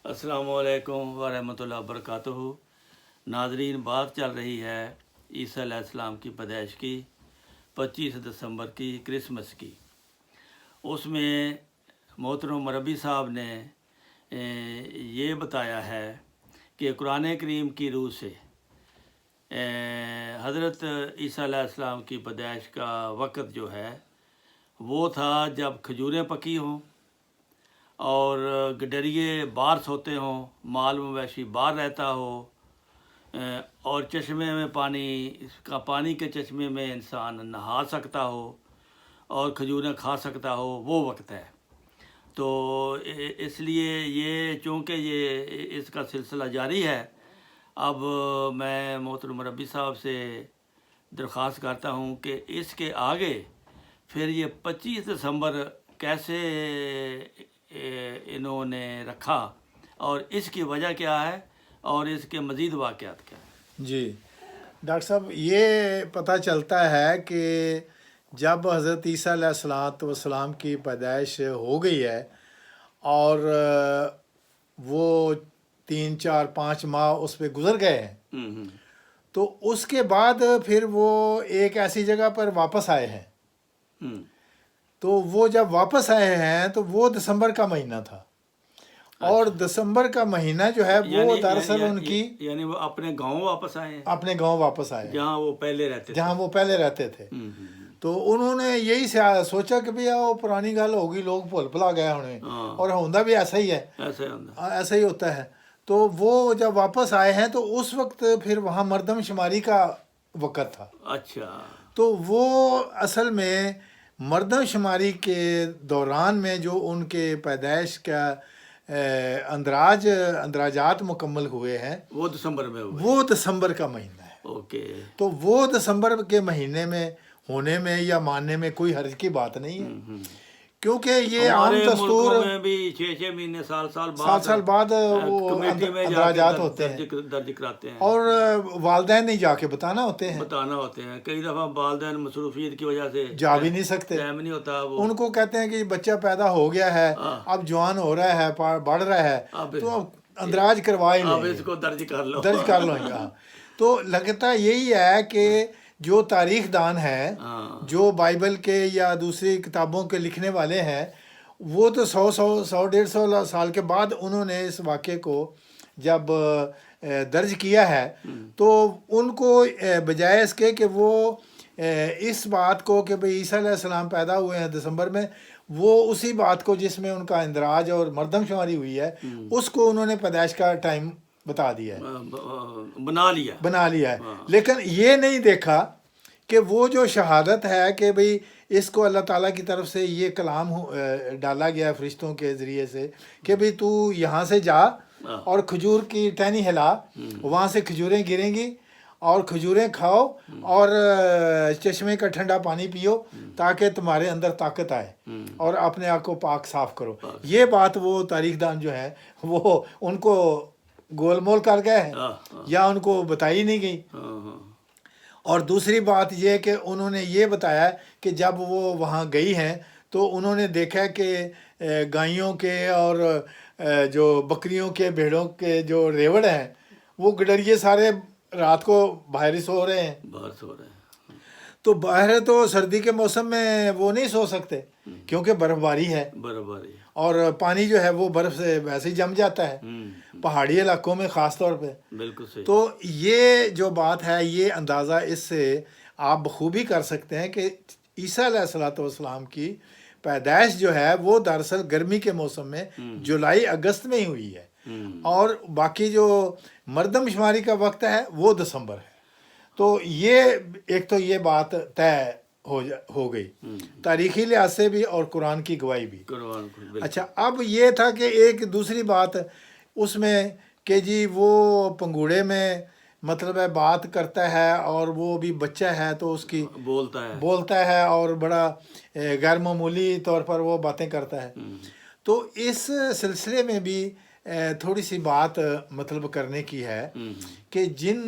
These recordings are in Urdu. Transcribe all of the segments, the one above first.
السلام علیکم ورحمۃ اللہ وبرکاتہ۔ ناظرین، بات چل رہی ہے عیسیٰ علیہ السلام کی پیدائش کی، 25 دسمبر کی، کرسمس کی۔ اس میں محترم مربی صاحب نے یہ بتایا ہے کہ قرآن کریم کی روح سے حضرت عیسیٰ علیہ السلام کی پیدائش کا وقت جو ہے وہ تھا جب کھجوریں پکی ہوں اور گڈریے باہر سوتے ہوں، مال مویشی باہر رہتا ہو، اور چشمے میں پانی کے چشمے میں انسان نہا سکتا ہو اور کھجوریں کھا سکتا ہو، وہ وقت ہے۔ تو اس لیے یہ چونکہ یہ اس کا سلسلہ جاری ہے، اب میں محترم مربی صاحب سے درخواست کرتا ہوں کہ اس کے آگے پھر یہ 25 دسمبر کیسے انہوں نے رکھا اور اس کی وجہ کیا ہے اور اس کے مزید واقعات کیا ہیں۔ جی ڈاکٹر صاحب، یہ پتہ چلتا ہے کہ جب حضرت عیسیٰ علیہ السلام کی پیدائش ہو گئی ہے اور وہ 3 4 5 ماہ اس پہ گزر گئے ہیں، تو اس کے بعد پھر وہ ایک ایسی جگہ پر واپس آئے ہیں۔ تو وہ جب واپس آئے ہیں تو وہ دسمبر کا مہینہ تھا، اور دسمبر کا مہینہ جو ہے وہ دراصل ان کی یعنی وہ اپنے گاؤں واپس آئے ہیں، اپنے گاؤں واپس آئے ہیں جہاں وہ پہلے رہتے تھے۔ تو انہوں نے یہی سوچا کہ بھئی وہ پرانی گل ہوگی، لوگ بھول بھلا گئے ہونے، اور ہوندہ بھی ایسا ہی ہے، ایسا ہی ہوتا ہے۔ تو وہ جب واپس آئے ہیں تو اس وقت پھر وہاں مردم شماری کا وقت تھا۔ اچھا، تو وہ اصل میں مردم شماری کے دوران میں جو ان کے پیدائش کا اندراجات مکمل ہوئے ہیں وہ دسمبر میں ہوئے، وہ دسمبر کا مہینہ ہے۔ اوکے، تو وہ دسمبر کے مہینے میں ہونے میں یا ماننے میں کوئی حرج کی بات نہیں ہے، کیونکہ یہ عام دستور میں بھی 6 مہینے سال بعد وہ کمیٹی میں اندراجات ہوتے ہیں درج کراتے ہیں، اور والدین نہیں جا کے بتانا ہوتے ہیں۔ کئی دفعہ والدین مصروفیت کی وجہ سے جا بھی نہیں سکتے، ٹائم نہیں ہوتا، وہ ان کو کہتے ہیں کہ بچہ پیدا ہو گیا ہے، اب جوان ہو رہا ہے، بڑھ رہا ہے، تو اب اندراج کروا ہی لیں، اس کو درج کر لو۔ گا۔ تو لگتا یہی ہے کہ جو تاریخ دان ہے، جو بائبل کے یا دوسری کتابوں کے لکھنے والے ہیں، وہ تو 100 سال کے بعد انہوں نے اس واقعے کو جب درج کیا ہے، تو ان کو بجائے اس کے کہ وہ اس بات کو کہ بھئی عیسیٰ علیہ السلام پیدا ہوئے ہیں دسمبر میں، وہ اسی بات کو جس میں ان کا اندراج اور مردم شماری ہوئی ہے، اس کو انہوں نے پیدائش کا ٹائم بتا دیا ہے، بنا لیا ہے۔ لیکن یہ نہیں دیکھا کہ وہ جو شہادت ہے کہ بھئی اس کو اللہ تعالیٰ کی طرف سے یہ کلام ڈالا گیا ہے فرشتوں کے ذریعے سے کہ بھئی تو یہاں سے جا اور کھجور کی ٹہنی ہلا، وہاں سے کھجوریں گریں گی اور کھجوریں کھاؤ اور چشمے کا ٹھنڈا پانی پیو تاکہ تمہارے اندر طاقت آئے اور اپنے آپ کو پاک صاف کرو۔ یہ بات وہ تاریخ دان جو ہے وہ ان کو گول مول کر گئے ہیں یا ان کو بتائی نہیں گئی۔ اور دوسری بات یہ کہ انہوں نے یہ بتایا کہ جب وہ وہاں گئی ہیں تو انہوں نے دیکھا کہ گائیوں کے اور جو بکریوں کے بھیڑوں کے جو ریوڑ ہیں وہ گڈریے سارے رات کو باہر ہی سو رہے ہیں۔ تو باہر تو سردی کے موسم میں وہ نہیں سو سکتے کیونکہ برف باری ہے، اور پانی جو ہے وہ برف سے ویسے ہی جم جاتا ہے پہاڑی علاقوں میں خاص طور پہ۔ تو یہ جو بات ہے، یہ اندازہ اس سے آپ بخوبی کر سکتے ہیں کہ عیسیٰ علیہ السلام کی پیدائش جو ہے وہ دراصل گرمی کے موسم میں جولائی اگست میں ہی ہوئی ہے، اور باقی جو مردم شماری کا وقت ہے وہ دسمبر ہے۔ تو یہ ایک تو یہ بات طے ہو گئی تاریخی لحاظ سے بھی اور قرآن کی گواہی بھی۔ اچھا، اب یہ تھا کہ ایک دوسری بات اس میں کہ جی وہ پنگوڑے میں مطلب ہے بات کرتا ہے اور وہ بھی بچہ ہے تو اس کی بولتا ہے اور بڑا غیر معمولی طور پر وہ باتیں کرتا ہے۔ تو اس سلسلے میں بھی تھوڑی سی بات مطلب کرنے کی ہے کہ جن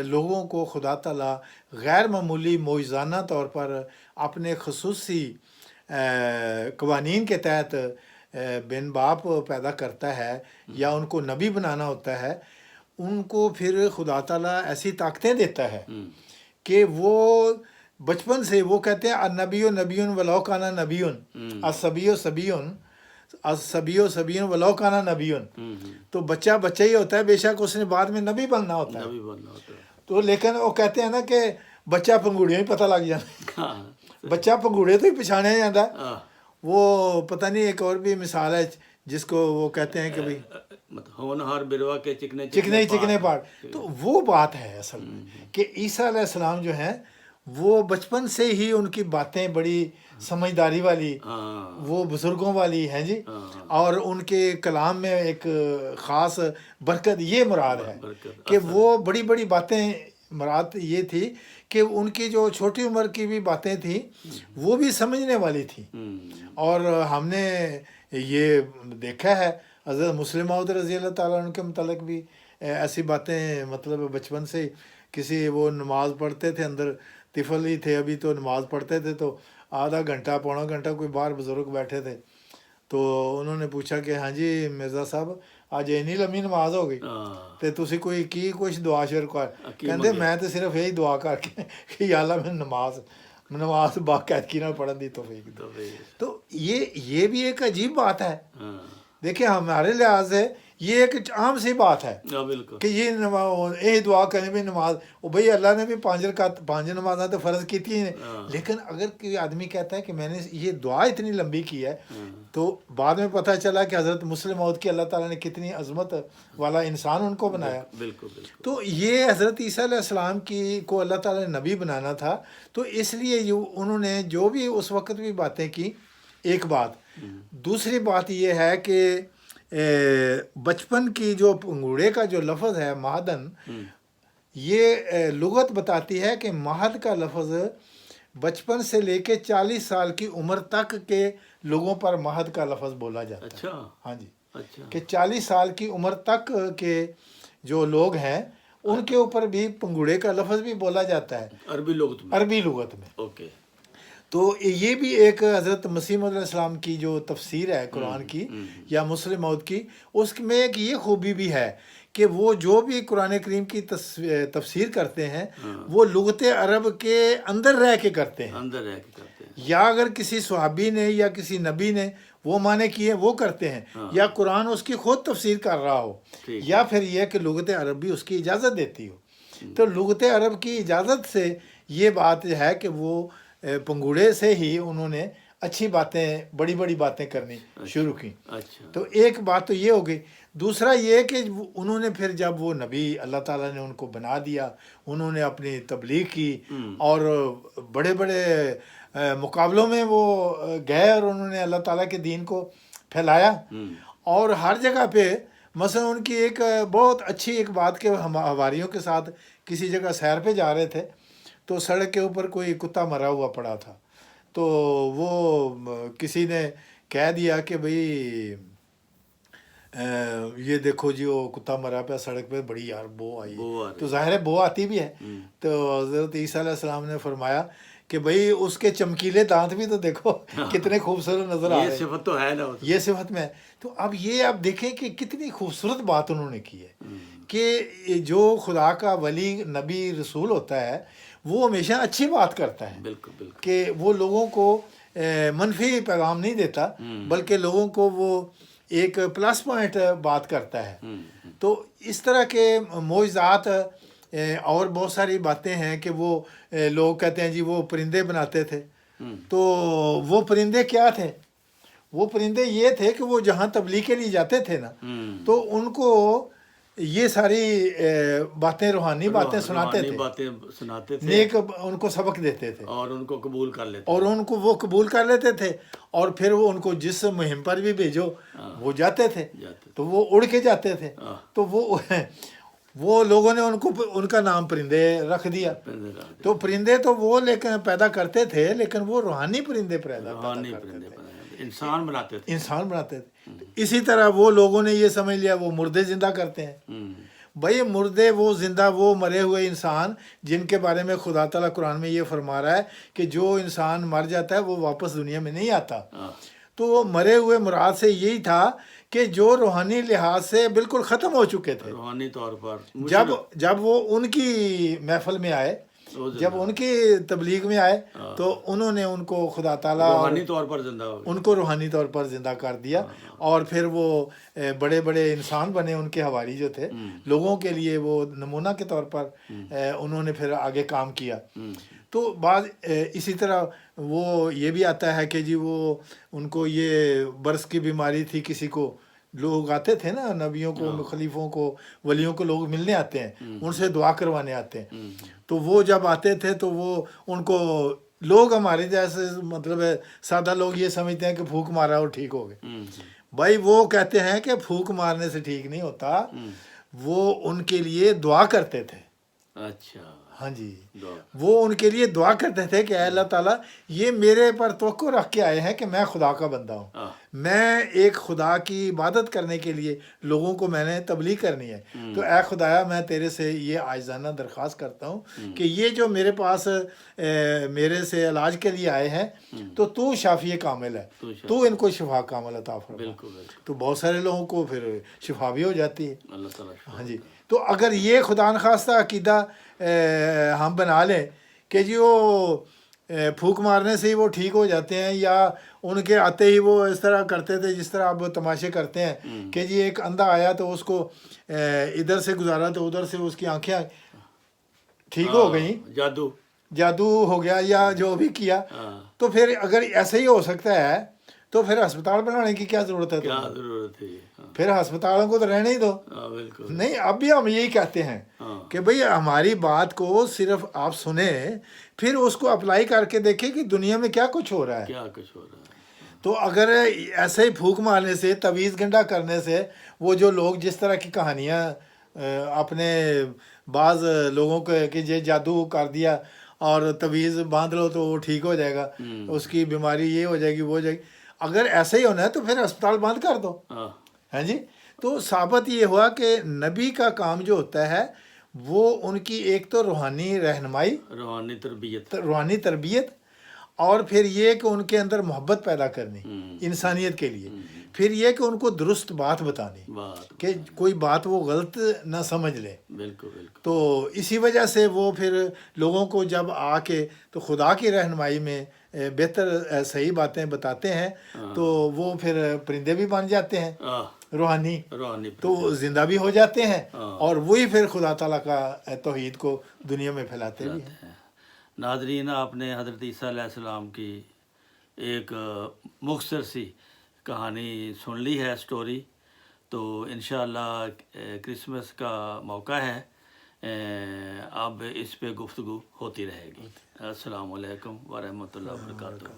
لوگوں کو خدا تعالیٰ غیر معمولی معجزانہ طور پر اپنے خصوصی قوانین کے تحت بن باپ پیدا کرتا ہے یا ان کو نبی بنانا ہوتا ہے، ان کو پھر خدا تعالیٰ ایسی طاقتیں دیتا ہے کہ وہ بچپن سے وہ کہتے ہیں النبی نبی ولو کانا نبی، الصبی صبی ولو کانا نبی، تو بچہ بچہ ہی ہوتا ہے، بے شک اس نے بعد میں نبی بننا ہوتا ہے، نبی بننا ہوتا ہے۔ تو لیکن وہ کہتے ہیں نا کہ بچہ پنگوڑیوں ہی پتہ لگ جانا، ہاں بچہ پنگوڑے تو ہی پچھانے جاتا ہے۔ ہاں، وہ پتہ نہیں ایک اور بھی مثال ہے جس کو وہ کہتے ہیں کہ بھائی مطلب ہونہار بروا کے چکنے چکنے چکنے پاڑ، تو وہ بات ہے اصل میں کہ عیسیٰ علیہ السلام جو ہیں وہ بچپن سے ہی ان کی باتیں بڑی سمجھداری والی، ہاں وہ بزرگوں والی ہیں جی، ہاں، اور ان کے کلام میں ایک خاص برکت یہ مراد ہے برکت کہ اثر۔ وہ بڑی بڑی باتیں، مراد یہ تھی کہ ان کی جو چھوٹی عمر کی بھی باتیں تھیں وہ بھی سمجھنے والی تھیں۔ اور ہم نے یہ دیکھا ہے حضرت مسلم موعود رضی اللہ تعالیٰ عنہ کے متعلق بھی ایسی باتیں، مطلب بچپن سے کسی وہ نماز پڑھتے تھے، اندر طفل ہی تھے ابھی، تو نماز پڑھتے تھے، تو آدھا گھنٹہ پونا گھنٹہ کوئی باہر بزرگ بیٹھے تھے، تو انہوں نے پوچھا کہ ہاں جی مرزا صاحب آج اینی لمبی نماز ہو گئی تے تسی کوئی کی کچھ دعا شروع کر، کہندے میں تو صرف یہی دعا کر کے کہ یا اللہ میں نماز باقاعدگی نہ پڑھن دی توفیق دے۔ تو یہ بھی ایک عجیب بات ہے، دیکھیں ہمارے لحاظ سے یہ ایک عام سی بات ہے بالکل کہ یہ یہی دعا کریں بھی نماز، وہ بھئی اللہ نے بھی 5 نمازیں تو فرض کی تھی، لیکن اگر کوئی آدمی کہتا ہے کہ میں نے یہ دعا اتنی لمبی کی ہے، تو بعد میں پتہ چلا کہ حضرت مسلم موعود کی اللہ تعالیٰ نے کتنی عظمت والا انسان ان کو بنایا۔ بالکل بالکل، تو یہ حضرت عیسیٰ علیہ السلام کو اللہ تعالیٰ نے نبی بنانا تھا، تو اس لیے انہوں نے جو بھی اس وقت بھی باتیں کی، ایک بات۔ دوسری بات یہ ہے کہ بچپن کی جو پنگوڑے کا جو لفظ ہے مہدن، یہ لغت بتاتی ہے کہ مہد کا لفظ بچپن سے لے کے 40 سال کی عمر تک کے لوگوں پر مہد کا لفظ بولا جاتا ہے۔ اچھا ہاں جی، اچھا، کہ 40 سال کی عمر تک کے جو لوگ ہیں ان کے اوپر بھی پنگوڑے کا لفظ بھی بولا جاتا ہے عربی لغت میں، عربی لغت میں۔ اوکے، تو یہ بھی ایک حضرت مسیح علیہ السلام کی جو تفسیر ہے قرآن کی یا مسلم موعود کی، اس میں ایک یہ خوبی بھی ہے کہ وہ جو بھی قرآن کریم کی تفسیر کرتے ہیں وہ لغت عرب کے اندر رہ کے کرتے ہیں، اندر رہ کے کرتے ہیں، یا اگر کسی صحابی نے یا کسی نبی نے وہ معنی کیے وہ کرتے ہیں، یا قرآن اس کی خود تفسیر کر رہا ہو، یا پھر یہ کہ لغت عرب بھی اس کی اجازت دیتی ہو۔ تو لغت عرب کی اجازت سے یہ بات ہے کہ وہ پنگوڑے سے ہی انہوں نے اچھی باتیں، بڑی بڑی باتیں کرنی شروع کی۔ اچھا، تو ایک بات تو یہ ہو گئی۔ دوسرا یہ کہ انہوں نے پھر جب وہ نبی اللہ تعالیٰ نے ان کو بنا دیا، انہوں نے اپنی تبلیغ کی اور بڑے بڑے مقابلوں میں وہ گئے اور انہوں نے اللہ تعالیٰ کے دین کو پھیلایا، اور ہر جگہ پہ مثلا ان کی ایک بہت اچھی ایک بات کہ ہم حواریوں کے ساتھ کسی جگہ سیر پہ جا رہے تھے، تو سڑک کے اوپر کوئی کتا مرا ہوا پڑا تھا، تو وہ کسی نے کہہ دیا کہ بھئی یہ دیکھو جی وہ کتا مرا پہ سڑک پہ، بڑی یار بو آئی، تو ظاہر ہے بو آتی بھی ہے۔ تو حضرت عیسیٰ علیہ السلام نے فرمایا کہ بھئی اس کے چمکیلے دانت بھی تو دیکھو کتنے خوبصورت نظر آ رہے ہیں، یہ صفت تو ہے نا، یہ صفت میں ہے۔ تو اب یہ آپ دیکھیں کہ کتنی خوبصورت بات انہوں نے کی ہے کہ جو خدا کا ولی نبی رسول ہوتا ہے وہ ہمیشہ اچھی بات کرتا ہے، بالکل بالکل، کہ وہ لوگوں کو منفی پیغام نہیں دیتا، بلکہ لوگوں کو وہ ایک پلس پوائنٹ بات کرتا ہے۔ تو اس طرح کے معجزات اور بہت ساری باتیں ہیں کہ وہ لوگ کہتے ہیں جی وہ پرندے بناتے تھے، تو وہ پرندے کیا تھے؟ وہ پرندے یہ تھے کہ وہ جہاں تبلیغ کے لیے جاتے تھے نا، تو ان کو یہ ساری باتیں روحانی باتیں سناتے تھے، باتیں سناتے تھے، نیک ان کو سبق دیتے تھے، اور ان کو قبول کر لیتے، اور ان کو وہ قبول کر لیتے تھے، اور پھر وہ ان کو جس مہم پر بھی بھیجو وہ جاتے تھے، تو وہ اڑ کے جاتے تھے۔ تو وہ لوگوں نے ان کا نام پرندے رکھ دیا۔ تو پرندے تو وہ لیکن پیدا کرتے تھے، لیکن وہ روحانی پرندے پیدا کرتے تھے، انسان بناتے تھے، انسان بناتے تھے۔ اسی طرح وہ لوگوں نے یہ سمجھ لیا وہ مردے زندہ کرتے ہیں۔ بھائی مردے وہ زندہ، وہ مرے ہوئے انسان جن کے بارے میں خدا تعالیٰ قرآن میں یہ فرما رہا ہے کہ جو انسان مر جاتا ہے وہ واپس دنیا میں نہیں آتا، تو وہ مرے ہوئے مراد سے یہی تھا کہ جو روحانی لحاظ سے بالکل ختم ہو چکے تھے، روحانی طور پر جب وہ ان کی محفل میں آئے، جب ان کی تبلیغ میں آئے تو انہوں نے ان کو خدا تعالیٰ روحانی طور پر زندہ ہو گئے، ان کو روحانی طور پر زندہ کر دیا، اور پھر وہ بڑے بڑے انسان بنے، ان کے حواری جو تھے، لوگوں کے لیے وہ نمونہ کے طور پر انہوں نے پھر آگے کام کیا۔ تو بعض اسی طرح وہ یہ بھی آتا ہے کہ جی وہ ان کو یہ برس کی بیماری تھی، کسی کو لوگ آتے تھے نا، نبیوں کو، خلیفوں کو، ولیوں کو لوگ ملنے آتے ہیں، ان سے دعا کروانے آتے ہیں، تو وہ جب آتے تھے تو وہ ان کو لوگ ہمارے جیسے مطلب ہے سادہ لوگ یہ سمجھتے ہیں کہ پھونک مارا اور ٹھیک ہو گئے۔ بھائی وہ کہتے ہیں کہ پھونک مارنے سے ٹھیک نہیں ہوتا، وہ ان کے لیے دعا کرتے تھے۔ اچھا، ہاں جی، وہ ان کے لیے دعا کرتے تھے کہ اے اللہ تعالیٰ یہ میرے پر توقع رکھ کے آئے ہیں کہ میں خدا کا بندہ ہوں، میں ایک خدا کی عبادت کرنے کے لیے لوگوں کو میں نے تبلیغ کرنی ہے، تو اے خدایا میں تیرے سے یہ عاجزانہ درخواست کرتا ہوں کہ یہ جو میرے پاس میرے سے علاج کے لیے آئے ہیں تو شافی کامل ہے، تو ان کو شفا کامل عطا فرما۔ تو بہت سارے لوگوں کو پھر شفا بھی ہو جاتی ہے۔ اللہ تعالیٰ۔ ہاں جی، تو اگر یہ خدا نخواستہ عقیدہ ہم بنا لیں کہ جی وہ پھونک مارنے سے ہی وہ ٹھیک ہو جاتے ہیں، یا ان کے آتے ہی وہ اس طرح کرتے تھے جس طرح اب تماشے کرتے ہیں کہ جی ایک اندھا آیا تو اس کو ادھر سے گزارا تو ادھر سے اس کی آنکھیں ٹھیک ہو گئیں، جادو ہو گیا یا جو بھی کیا، تو پھر اگر ایسے ہی ہو سکتا ہے تو پھر ہسپتال بنانے کی کیا ضرورت ہے؟ پھر ہسپتالوں کو تو رہنے ہی دو۔ نہیں، اب بھی ہم یہی کہتے ہیں کہ بھئی ہماری بات کو صرف آپ سنیں، پھر اس کو اپلائی کر کے دیکھیں کہ دنیا میں کیا کچھ ہو رہا ہے۔ تو اگر ایسے ہی پھونک مارنے سے، تویز گنڈا کرنے سے، وہ جو لوگ جس طرح کی کہانیاں اپنے بعض لوگوں کو کہ یہ جادو کر دیا اور تویز باندھ لو تو وہ ٹھیک ہو جائے گا، اس کی بیماری یہ ہو جائے گی وہ ہو جائے گی، اگر ایسے ہی ہونا ہے تو پھر ہسپتال بند کر دو۔ ہاں جی، تو ثابت یہ ہوا کہ نبی کا کام جو ہوتا ہے وہ ان کی ایک تو روحانی رہنمائی، روحانی تربیت، اور پھر یہ کہ ان کے اندر محبت پیدا کرنی انسانیت کے لیے، پھر یہ کہ ان کو درست بات بتانی کہ کوئی بات وہ غلط نہ سمجھ لے۔ تو اسی وجہ سے وہ پھر لوگوں کو جب آ کے تو خدا کی رہنمائی میں بہتر صحیح باتیں بتاتے ہیں تو وہ پھر پرندے بھی بن جاتے ہیں روحانی، تو زندہ بھی ہو جاتے ہیں، اور وہی پھر خدا تعالیٰ کا توحید کو دنیا میں پھیلاتے بھی ہیں۔ ناظرین، آپ نے حضرت عیسیٰ علیہ السلام کی ایک مختصر سی کہانی سن لی ہے، سٹوری، تو انشاءاللہ کرسمس کا موقع ہے، اب اس پہ گفتگو ہوتی رہے گی۔ السلام علیکم ورحمۃ اللہ وبرکاتہ۔